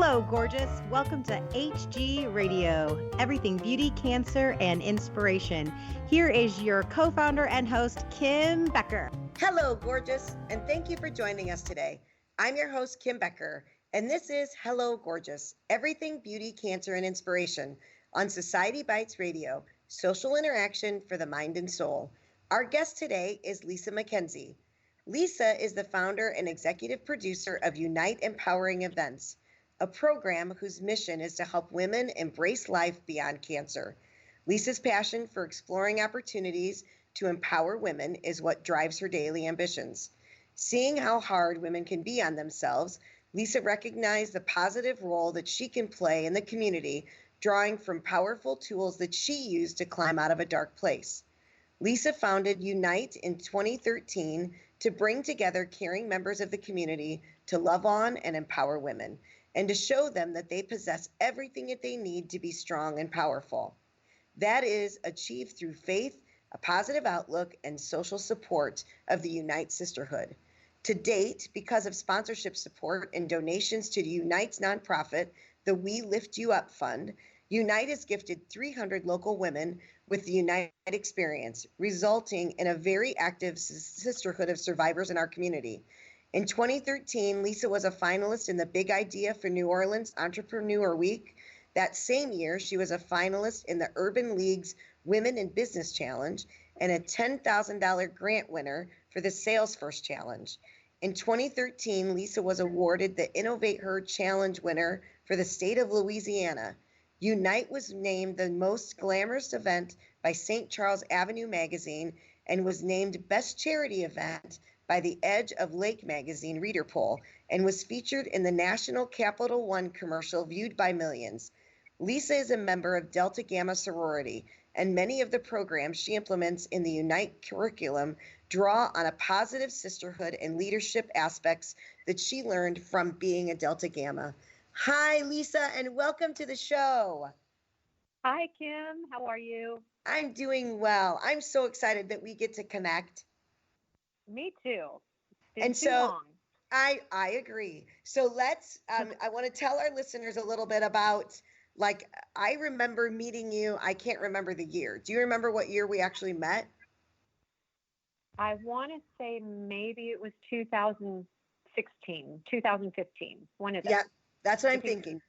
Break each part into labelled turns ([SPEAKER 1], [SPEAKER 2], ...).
[SPEAKER 1] Hello, gorgeous. Welcome to HG Radio, everything beauty, cancer, and inspiration. Here is your co-founder and host, Kim Becker.
[SPEAKER 2] Hello, gorgeous, and thank you for joining us today. I'm your host, Kim Becker, and this is Hello, Gorgeous, everything beauty, cancer, and inspiration on Society Bites Radio, social interaction for the mind and soul. Our guest today is Lisa Mckenzie. Lisa is the founder and executive producer of Unite Empowering Events, a program whose mission is to help women embrace life beyond cancer. Lisa's passion for exploring opportunities to empower women is what drives her daily ambitions. Seeing how hard women can be on themselves, Lisa recognized the positive role that she can play in the community, drawing from powerful tools that she used to climb out of a dark place. Lisa founded Unite in 2013 to bring together caring members of the community to love on and empower women, and to show them that they possess everything that they need to be strong and powerful. That is achieved through faith, a positive outlook, and social support of the Unite Sisterhood. To date, because of sponsorship support and donations to Unite's nonprofit, the We Lift You Up Fund, Unite has gifted 300 local women with the Unite experience, resulting in a very active sisterhood of survivors in our community. In 2013, Lisa was a finalist in the Big Idea for New Orleans Entrepreneur Week. That same year, she was a finalist in the Urban League's Women in Business Challenge and a $10,000 grant winner for the Sales First Challenge. In 2013, Lisa was awarded the Innovate Her Challenge winner for the state of Louisiana. Unite was named the most glamorous event by St. Charles Avenue magazine and was named Best Charity Event by the Edge of Lake magazine reader poll and was featured in the National Capital One commercial viewed by millions. Lisa is a member of Delta Gamma sorority, and many of the programs she implements in the Unite curriculum draw on a positive sisterhood and leadership aspects that she learned from being a Delta Gamma. Hi, Lisa, and welcome to the show.
[SPEAKER 3] Hi, Kim. How are you?
[SPEAKER 2] I'm doing well. I'm so excited that we get to connect.
[SPEAKER 3] Me too.
[SPEAKER 2] And so I agree. So let's, I want to tell our listeners a little bit about, like, I remember meeting you. I can't remember the year. Do you remember what year we actually met?
[SPEAKER 3] I want to say maybe it was 2016, 2015, one of those.
[SPEAKER 2] Yeah, that's what I'm thinking.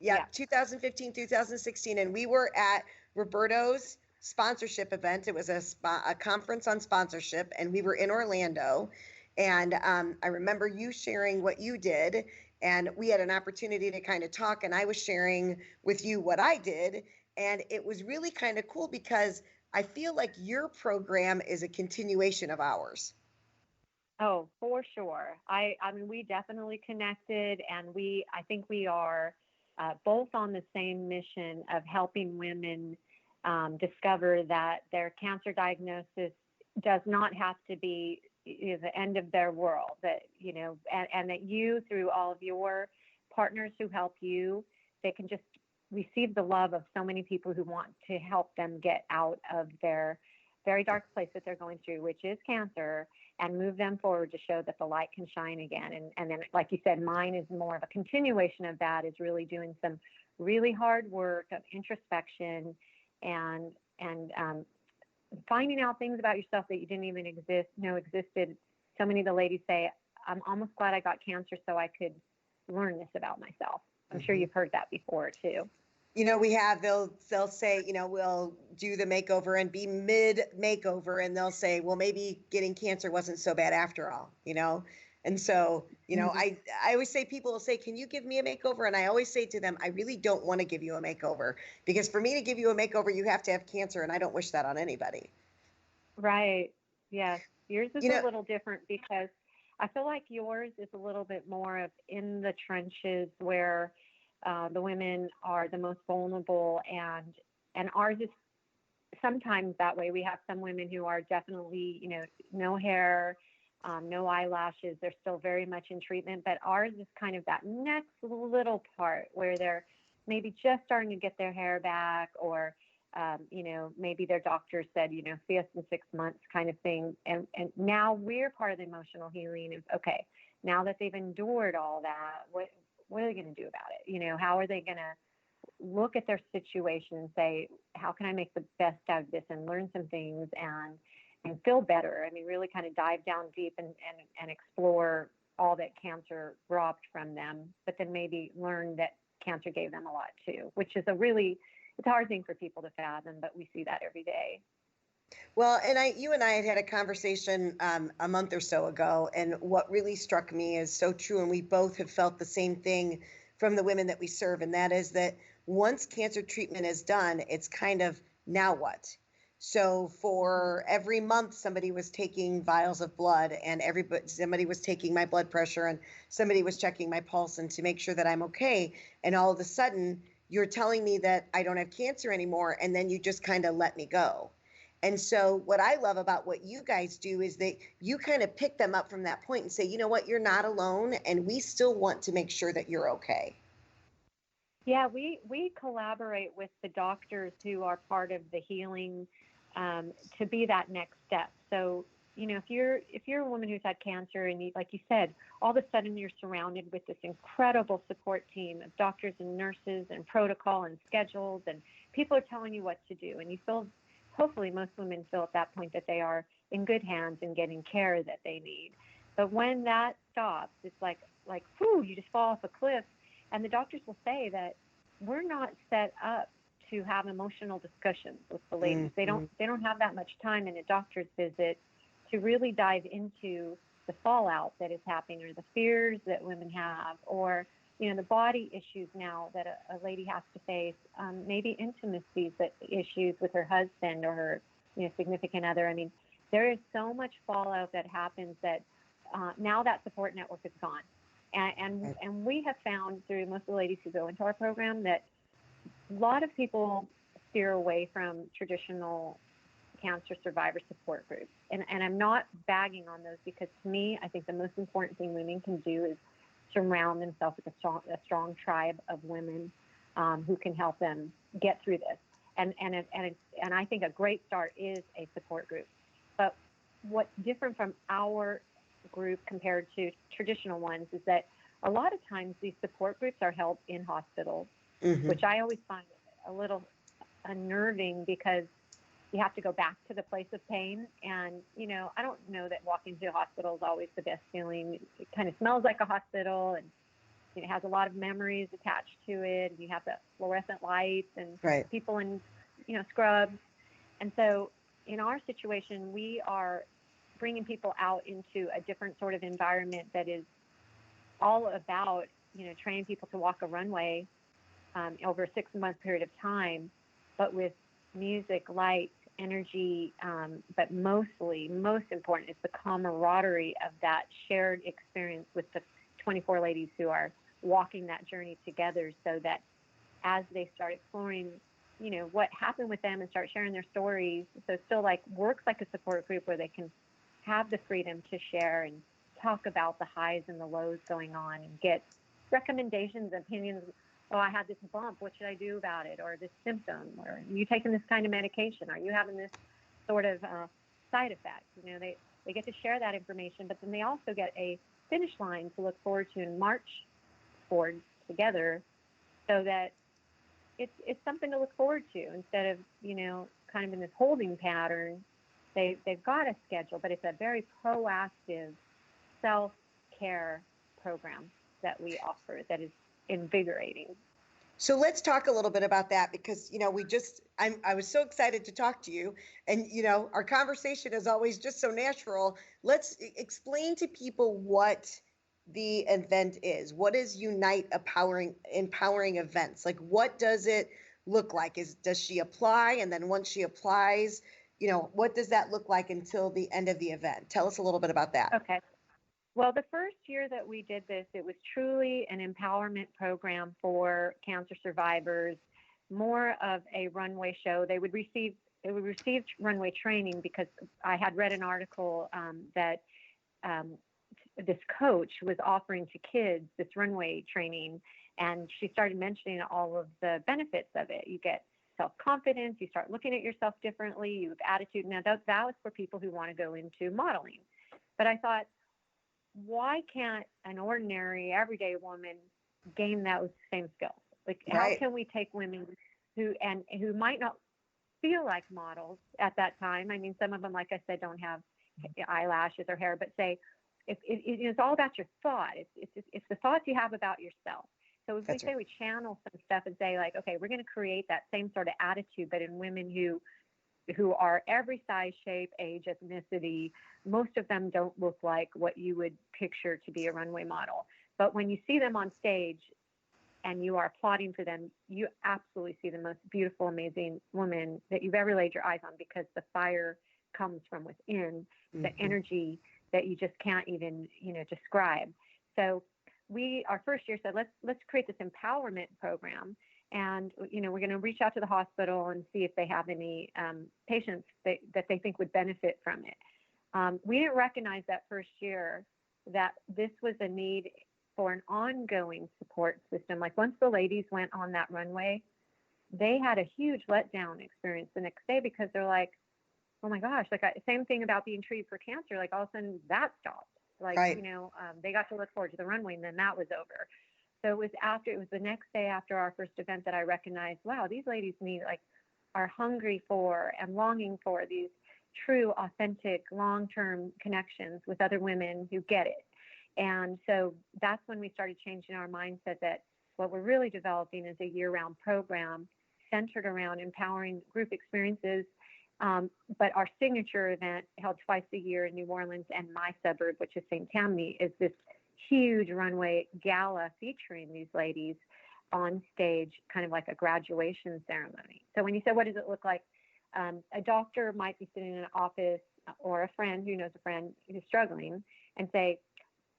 [SPEAKER 2] Yeah, 2015, 2016. And we were at Roberto's sponsorship event. It was a conference on sponsorship, and we were in Orlando. And I remember you sharing what you did, and we had an opportunity to kind of talk, and I was sharing with you what I did. And it was really kind of cool because I feel like your program is a continuation of ours.
[SPEAKER 3] Oh, for sure. I mean, we definitely connected, and I think we are both on the same mission of helping women discover that their cancer diagnosis does not have to be the end of their world, that, and that you, through all of your partners who help you, they can just receive the love of so many people who want to help them get out of their very dark place that they're going through, which is cancer, and move them forward to show that the light can shine again. And then, like you said, mine is more of a continuation of that, is really doing some really hard work of introspection and finding out things about yourself that you didn't even know existed. So many of the ladies say, I'm almost glad I got cancer so I could learn this about myself. I'm sure you've heard that before too.
[SPEAKER 2] We have, they'll say, we'll do the makeover and be mid makeover, and they'll say, well, maybe getting cancer wasn't so bad after all, And so, I always say, people will say, can you give me a makeover? And I always say to them, I really don't want to give you a makeover, because for me to give you a makeover, you have to have cancer. And I don't wish that on anybody.
[SPEAKER 3] Right. Yes. Yours is a little different, because I feel like yours is a little bit more of in the trenches where the women are the most vulnerable, and ours is sometimes that way. We have some women who are definitely, no hair, no eyelashes. They're still very much in treatment, but ours is kind of that next little part where they're maybe just starting to get their hair back, or maybe their doctor said, see us in 6 months kind of thing. And now we're part of the emotional healing of, okay, now that they've endured all that, what are they going to do about it? How are they going to look at their situation and say, how can I make the best out of this and learn some things and feel better? I mean, really kind of dive down deep and explore all that cancer robbed from them, but then maybe learn that cancer gave them a lot too, which is it's a hard thing for people to fathom, but we see that every day.
[SPEAKER 2] Well, and you and I had a conversation a month or so ago, and what really struck me is so true, and we both have felt the same thing from the women that we serve, and that is that once cancer treatment is done, it's kind of now what? So for every month, somebody was taking vials of blood, and somebody was taking my blood pressure, and somebody was checking my pulse, and to make sure that I'm okay. And all of a sudden, you're telling me that I don't have cancer anymore, and then you just kind of let me go. And so what I love about what you guys do is that you kind of pick them up from that point and say, you know what, you're not alone, and we still want to make sure that you're okay.
[SPEAKER 3] Yeah, we collaborate with the doctors who are part of the healing to be that next step. So, if you're a woman who's had cancer and like you said, all of a sudden you're surrounded with this incredible support team of doctors and nurses and protocol and schedules, and people are telling you what to do, and you feel, hopefully most women feel at that point that they are in good hands and getting care that they need. But when that stops, it's like whew, you just fall off a cliff. And the doctors will say that we're not set up to have emotional discussions with the ladies.
[SPEAKER 2] Mm-hmm.
[SPEAKER 3] They don't have that much time in a doctor's visit to really dive into the fallout that is happening, or the fears that women have, or the body issues now that a lady has to face, maybe intimacy issues with her husband or her significant other. I mean, there is so much fallout that happens that now that support network is gone. And we have found through most of the ladies who go into our program that a lot of people steer away from traditional cancer survivor support groups. And I'm not bagging on those, because to me, I think the most important thing women can do is surround themselves with a strong tribe of women who can help them get through this. And I think a great start is a support group. But what's different from our group compared to traditional ones is that a lot of times these support groups are held in hospitals,
[SPEAKER 2] Mm-hmm.
[SPEAKER 3] which I always find a little unnerving, because you have to go back to the place of pain. And, I don't know that walking to a hospital is always the best feeling. It kind of smells like a hospital, and it has a lot of memories attached to it. And you have the fluorescent lights and
[SPEAKER 2] Right.
[SPEAKER 3] people in, scrubs. And so in our situation, we are bringing people out into a different sort of environment that is all about, training people to walk a runway over a 6-month period of time, but with music, light, energy, but most important is the camaraderie of that shared experience with the 24 ladies who are walking that journey together, so that as they start exploring, what happened with them and start sharing their stories. So it still works like a support group where they can have the freedom to share and talk about the highs and the lows going on, and get recommendations, opinions. Oh, I had this bump. What should I do about it? Or this symptom? Or are you taking this kind of medication? Are you having this sort of side effect? They get to share that information, but then they also get a finish line to look forward to and march forward together, so that it's something to look forward to instead of, kind of in this holding pattern. They've got a schedule, but it's a very proactive self-care program that we offer that is invigorating.
[SPEAKER 2] So let's talk a little bit about that, because, I was so excited to talk to you, and, our conversation is always just so natural. Let's explain to people what the event is. What is Unite Empowering Events? Like, what does it look like? Does she apply? And then once she applies, what does that look like until the end of the event? Tell us a little bit about that.
[SPEAKER 3] Okay. Well, the first year that we did this, it was truly an empowerment program for cancer survivors, more of a runway show. They would receive runway training, because I had read an article that this coach was offering to kids this runway training, and she started mentioning all of the benefits of it. You get self-confidence, you start looking at yourself differently, you have attitude. Now that was for people who want to go into modeling. But I thought, why can't an ordinary, everyday woman gain those same skills? Like, how
[SPEAKER 2] Right.
[SPEAKER 3] can we take women who might not feel like models at that time? I mean, some of them, like I said, don't have eyelashes or hair, but say, if it's all about your thought. It's the thoughts you have about yourself. So if we
[SPEAKER 2] That's right.
[SPEAKER 3] say we channel some stuff and say like, okay, we're going to create that same sort of attitude, but in women who are every size, shape, age, ethnicity. Most of them don't look like what you would picture to be a runway model. But when you see them on stage and you are applauding for them, you absolutely see the most beautiful, amazing woman that you've ever laid your eyes on, because the fire comes from within, the energy that you just can't even, describe. So our first year said, let's create this empowerment program. And, we're going to reach out to the hospital and see if they have any patients that they think would benefit from it. We didn't recognize that first year that this was a need for an ongoing support system. Like, once the ladies went on that runway, they had a huge letdown experience the next day, because they're like, oh my gosh, like, same thing about being treated for cancer. Like, all of a sudden that stopped. Like,
[SPEAKER 2] Right.
[SPEAKER 3] They got to look forward to the runway, and then that was over. So it was the next day after our first event that I recognized, wow, these ladies are hungry for and longing for these true, authentic, long-term connections with other women who get it. And so that's when we started changing our mindset that what we're really developing is a year-round program centered around empowering group experiences. But our signature event, held twice a year in New Orleans and my suburb, which is St. Tammany, is this huge runway gala featuring these ladies on stage, kind of like a graduation ceremony. So when you say, what does it look like? A doctor might be sitting in an office, or a friend who knows a friend who's struggling, and say,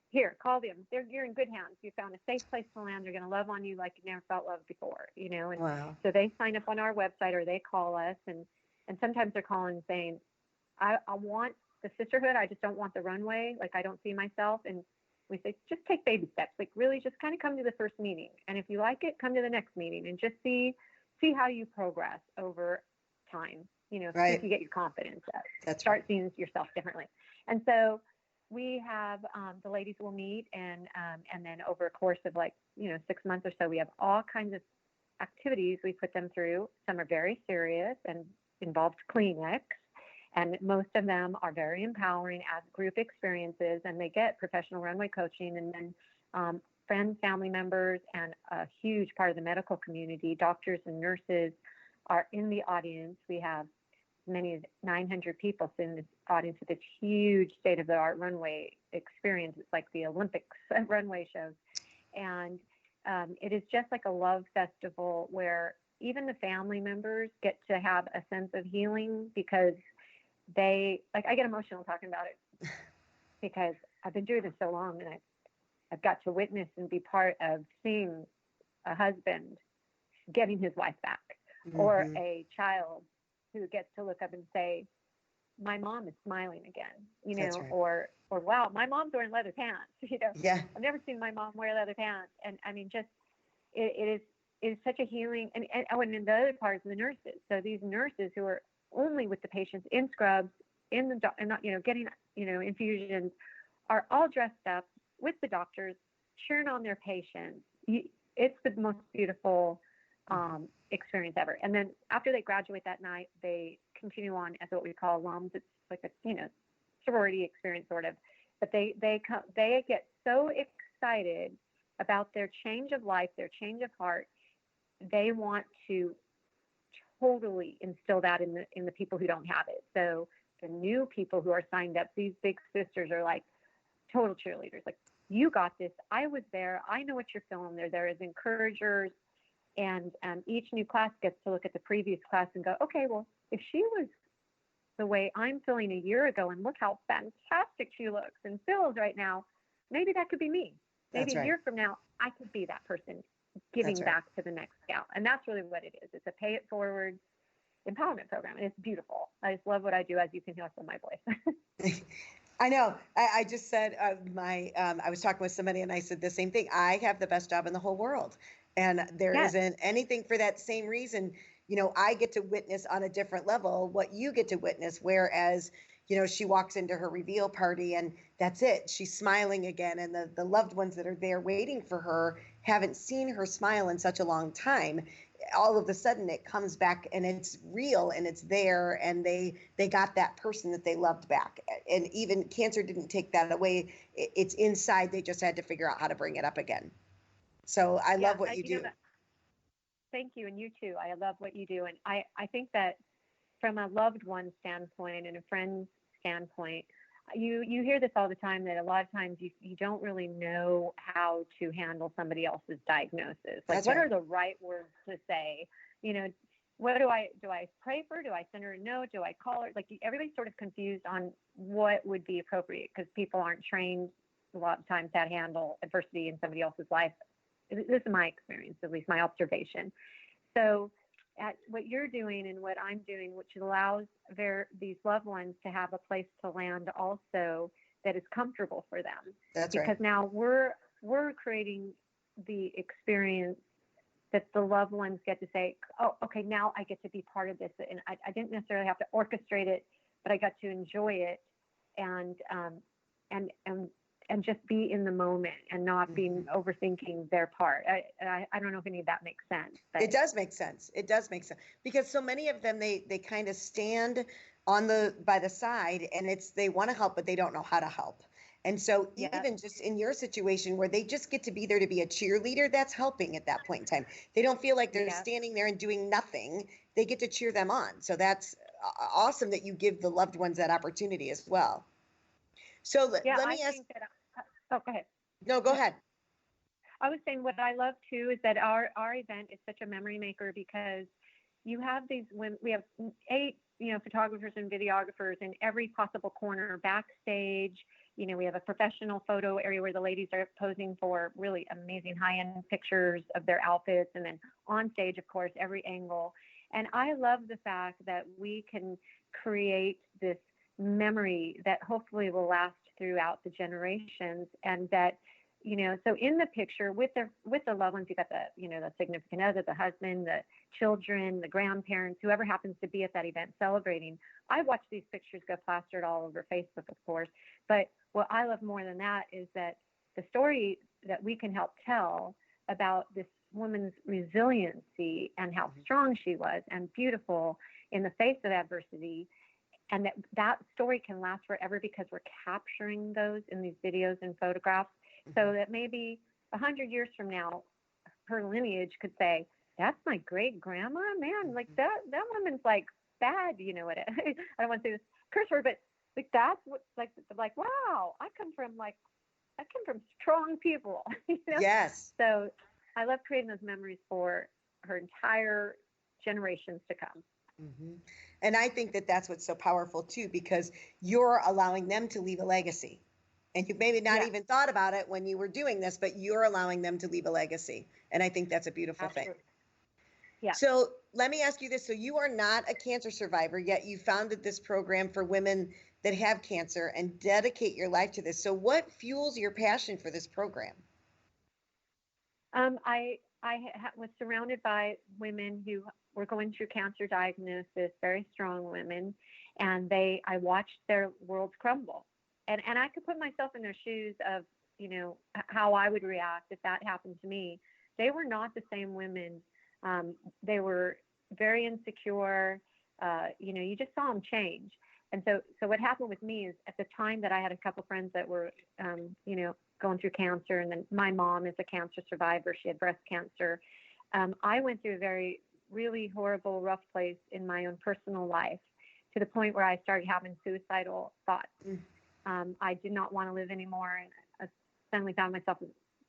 [SPEAKER 3] here, call them. You're in good hands. You found a safe place to land. They're going to love on you like you never felt love before, And
[SPEAKER 2] Wow.
[SPEAKER 3] so they sign up on our website, or they call us, and sometimes they're calling saying, I want the sisterhood. I just don't want the runway. Like, I don't see myself. And we say, just take baby steps. Like, really just kind of come to the first meeting. And if you like it, come to the next meeting and just see how you progress over time, see
[SPEAKER 2] Right.
[SPEAKER 3] if you get your confidence up.
[SPEAKER 2] That's
[SPEAKER 3] Start
[SPEAKER 2] right.
[SPEAKER 3] seeing yourself differently. And so we have, the ladies will meet, and then over a course of 6 months or so, we have all kinds of activities we put them through. Some are very serious and involved Kleenex, and most of them are very empowering as group experiences, and they get professional runway coaching. And then friends, family members, and a huge part of the medical community, doctors and nurses, are in the audience. We have as many as 900 people in this audience with this huge state-of-the-art runway experience. It's like the Olympics runway shows. And it is just like a love festival where even the family members get to have a sense of healing, because I get emotional talking about it, because I've been doing this so long, and I've got to witness and be part of seeing a husband getting his wife back, or a child who gets to look up and say, my mom is smiling again,
[SPEAKER 2] That's right.
[SPEAKER 3] or wow, my mom's wearing leather pants,
[SPEAKER 2] Yeah.
[SPEAKER 3] I've never seen my mom wear leather pants. And I mean, just, it is such a healing. And the other part is the nurses. So these nurses who are only with the patients in scrubs, and getting, infusions, are all dressed up with the doctors, cheering on their patients. It's the most beautiful experience ever. And then after they graduate that night, they continue on as what we call alums. It's like a sorority experience, sort of. But they get so excited about their change of life, their change of heart. They want to totally instill that in the people who don't have it. So the new people who are signed up, these big sisters are like total cheerleaders. Like, you got this. I was there. I know what you're feeling. They're there as encouragers. And each new class gets to look at the previous class and go, okay, well, if she was the way I'm feeling a year ago, and look how fantastic she looks and feels right now, maybe that could be me. Maybe
[SPEAKER 2] That's
[SPEAKER 3] a
[SPEAKER 2] right.
[SPEAKER 3] year from now, I could be that person giving
[SPEAKER 2] That's right.
[SPEAKER 3] back to the next gal. And that's really what it is. It's a pay it forward empowerment program. And it's beautiful. I just love what I do, as you can hear from my voice.
[SPEAKER 2] I know. I just said I was talking with somebody, and I said the same thing. I have the best job in the whole world, and there
[SPEAKER 3] Yes.
[SPEAKER 2] isn't anything for that same reason. I get to witness on a different level what you get to witness, whereas she walks into her reveal party and that's it. She's smiling again. And the loved ones that are there waiting for her haven't seen her smile in such a long time. All of a sudden it comes back and it's real and it's there, and they got that person that they loved back. And even cancer didn't take that away. It's inside. They just had to figure out how to bring it up again. So I love what you do.
[SPEAKER 3] Thank you. And you too. I love what you do. And I think that from a loved one standpoint and a friend's standpoint, you hear this all the time, that a lot of times you don't really know how to handle somebody else's diagnosis. Like, what are the right words to say? What do I pray for? Do I send her a note? Do I call her? Like, everybody's sort of confused on what would be appropriate, because people aren't trained a lot of times how to handle adversity in somebody else's life. This is my experience, at least my observation. So at what you're doing and what I'm doing, which allows these loved ones to have a place to land also that is comfortable for them.
[SPEAKER 2] That's
[SPEAKER 3] because
[SPEAKER 2] right.
[SPEAKER 3] Now we're creating the experience that the loved ones get to say, oh, okay, now I get to be part of this. And I didn't necessarily have to orchestrate it, but I got to enjoy it and just be in the moment and not being overthinking their part. I don't know if any of that makes sense. But
[SPEAKER 2] it does make sense. It does make sense, because so many of them, they kind of stand by the side, and they want to help, but they don't know how to help. And so even just in your situation where they just get to be there to be a cheerleader, that's helping at that point in time. They don't feel like they're standing there and doing nothing. They get to cheer them on. So that's awesome that you give the loved ones that opportunity as well. So let me ask.
[SPEAKER 3] Oh, go ahead.
[SPEAKER 2] No, go ahead.
[SPEAKER 3] I was saying, what I love too is that our event is such a memory maker, because you have these women. We have 8, photographers and videographers in every possible corner, backstage. We have a professional photo area where the ladies are posing for really amazing high-end pictures of their outfits, and then on stage, of course, every angle. And I love the fact that we can create this memory that hopefully will last throughout the generations, and that, so in the picture with the loved ones, you got the significant other, the husband, the children, the grandparents, whoever happens to be at that event celebrating. I watch these pictures go plastered all over Facebook, of course, but what I love more than that is that the story that we can help tell about this woman's resiliency and how strong she was and beautiful in the face of adversity. And that story can last forever, because we're capturing those in these videos and photographs, so that maybe 100 years from now, her lineage could say, that's my great grandma, man, like that woman's like bad, what I don't want to say this curse word, but like that's what, like wow, I come from strong people.
[SPEAKER 2] Yes.
[SPEAKER 3] So I love creating those memories for her entire generations to come.
[SPEAKER 2] Mm-hmm. And I think that that's what's so powerful too, because you're allowing them to leave a legacy. And you maybe not even thought about it when you were doing this, but you're allowing them to leave a legacy. And I think that's a beautiful thing.
[SPEAKER 3] Yeah.
[SPEAKER 2] So let me ask you this. So you are not a cancer survivor, yet you founded this program for women that have cancer and dedicate your life to this. So what fuels your passion for this program?
[SPEAKER 3] I was surrounded by women who were going through cancer diagnosis, very strong women, and I watched their worlds crumble. And I could put myself in their shoes of, how I would react if that happened to me. They were not the same women. They were very insecure. You just saw them change. And so what happened with me is, at the time that I had a couple friends that were, going through cancer, and then my mom is a cancer survivor. She had breast cancer. I went through a very, really horrible, rough place in my own personal life, to the point where I started having suicidal thoughts. I did not want to live anymore, and I suddenly found myself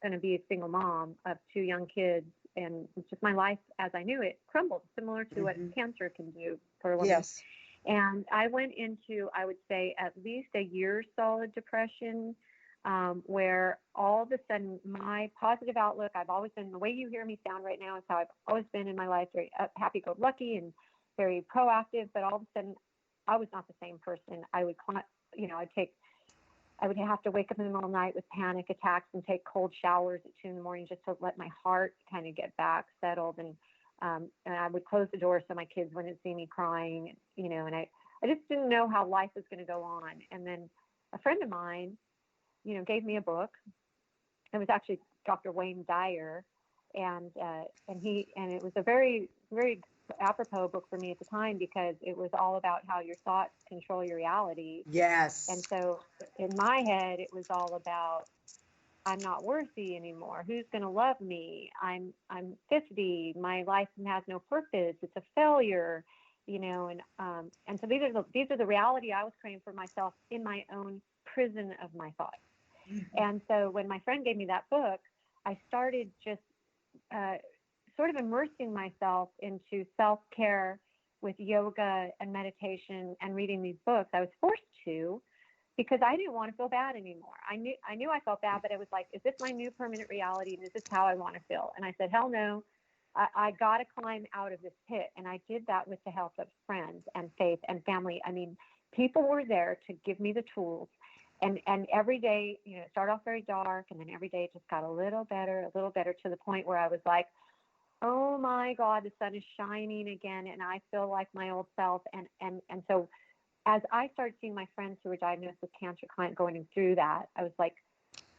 [SPEAKER 3] going to be a single mom of 2 young kids, and just my life as I knew it crumbled, similar to what cancer can do for a woman.
[SPEAKER 2] Yes.
[SPEAKER 3] And I went into, I would say, at least a year solid depression, where all of a sudden my positive outlook, I've always been, the way you hear me sound right now is how I've always been in my life, very happy-go-lucky and very proactive, but all of a sudden I was not the same person. I would have to wake up in the middle of the night with panic attacks and take cold showers at 2 a.m. just to let my heart kind of get back settled. And I would close the door so my kids wouldn't see me crying, and I just didn't know how life was going to go on. And then a friend of mine, gave me a book. It was actually Dr. Wayne Dyer, and it was a very, very apropos book for me at the time, because it was all about how your thoughts control your reality.
[SPEAKER 2] Yes.
[SPEAKER 3] And so in my head, it was all about, I'm not worthy anymore. Who's going to love me? I'm 50. My life has no purpose. It's a failure, and so these are the reality I was creating for myself in my own prison of my thoughts. Mm-hmm. And so when my friend gave me that book, I started just sort of immersing myself into self-care with yoga and meditation and reading these books. I was forced to, because I didn't want to feel bad anymore. I knew I felt bad, but it was like, is this my new permanent reality? And is this how I want to feel? And I said, hell no. I got to climb out of this pit. And I did that with the help of friends and faith and family. I mean, people were there to give me the tools. And every day, it started off very dark, and then every day it just got a little better, to the point where I was like, oh my God, the sun is shining again, and I feel like my old self. And so as I started seeing my friends who were diagnosed with cancer going through that, I was like,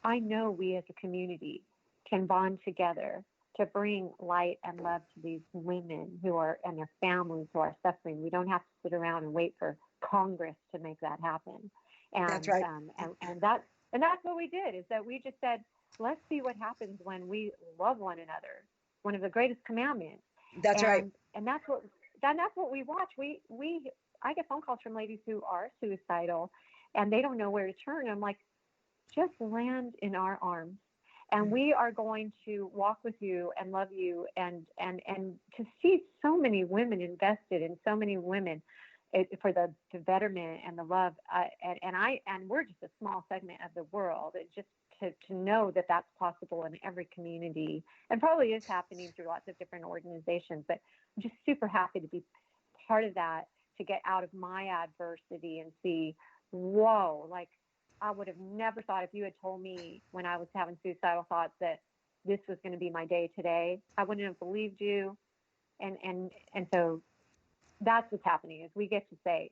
[SPEAKER 3] I know we as a community can bond together to bring light and love to these women and their families who are suffering. We don't have to sit around and wait for Congress to make that happen. And
[SPEAKER 2] that's right.
[SPEAKER 3] And that's what we did, is that we just said, let's see what happens when we love one another. One of the greatest commandments.
[SPEAKER 2] That's right.
[SPEAKER 3] And that's what we watch. I get phone calls from ladies who are suicidal, and they don't know where to turn. I'm like, just land in our arms, and we are going to walk with you and love you, and to see so many women invested in so many women for the betterment and the love, and we're just a small segment of the world. It just to know that that's possible in every community, and probably is happening through lots of different organizations. But I'm just super happy to be part of that, to get out of my adversity and see, whoa, like I would have never thought, if you had told me when I was having suicidal thoughts that this was going to be my day today, I wouldn't have believed you. And so that's what's happening, is we get to say,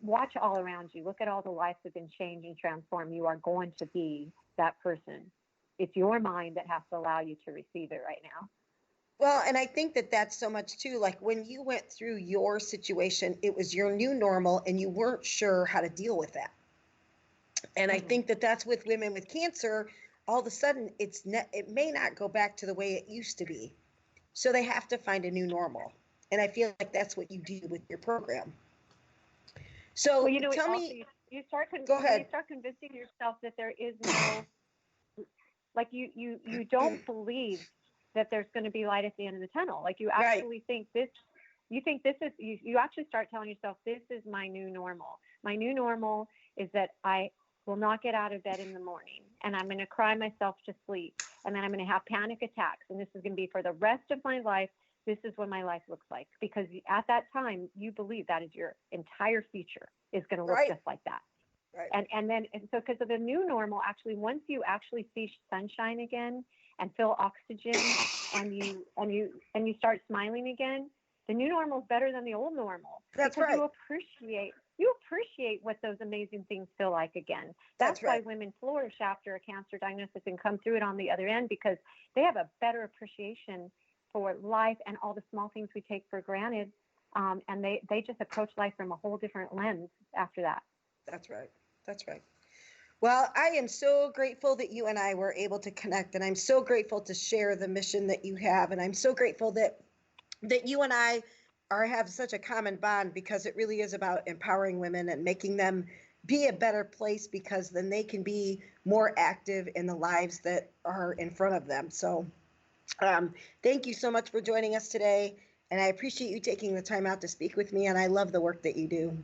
[SPEAKER 3] watch all around you. Look at all the lives that have been changed and transformed. You are going to be that person. It's your mind that has to allow you to receive it right now.
[SPEAKER 2] Well, and I think that that's so much too. Like when you went through your situation, it was your new normal, and you weren't sure how to deal with that. And I think that that's with women with cancer. All of a sudden, it may not go back to the way it used to be. So they have to find a new normal. And I feel like that's what you do with your program. So
[SPEAKER 3] well,
[SPEAKER 2] tell me,
[SPEAKER 3] you start
[SPEAKER 2] go ahead.
[SPEAKER 3] You start convincing yourself that there is no, like you don't believe that there's going to be light at the end of the tunnel. Like you actually think this, you actually start telling yourself, this is my new normal. My new normal is that I will not get out of bed in the morning, and I'm going to cry myself to sleep, and then I'm going to have panic attacks, and this is going to be for the rest of my life. This is what my life looks like, because at that time you believe that is your entire future is going to look just like that. Right. And so because of the new normal, actually, once you actually see sunshine again and feel oxygen, and you start smiling again, the new normal is better than the old normal.
[SPEAKER 2] That's
[SPEAKER 3] because
[SPEAKER 2] right.
[SPEAKER 3] You appreciate what those amazing things feel like again. That's
[SPEAKER 2] right.
[SPEAKER 3] Why women flourish after a cancer diagnosis and come through it on the other end, because they have a better appreciation for life and all the small things we take for granted. And they just approach life from a whole different lens after that.
[SPEAKER 2] That's right. That's right. Well, I am so grateful that you and I were able to connect, and I'm so grateful to share the mission that you have. And I'm so grateful that you and I have such a common bond, because it really is about empowering women and making them be a better place, because then they can be more active in the lives that are in front of them. So thank you so much for joining us today. And I appreciate you taking the time out to speak with me. And I love the work that you do.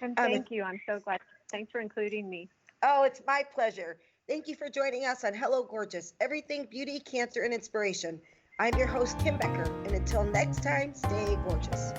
[SPEAKER 3] And thank you. I'm so glad. Thanks for including me.
[SPEAKER 2] Oh, it's my pleasure. Thank you for joining us on Hello Gorgeous, Everything Beauty, Cancer, and Inspiration. I'm your host, Kim Becker. And until next time, stay gorgeous.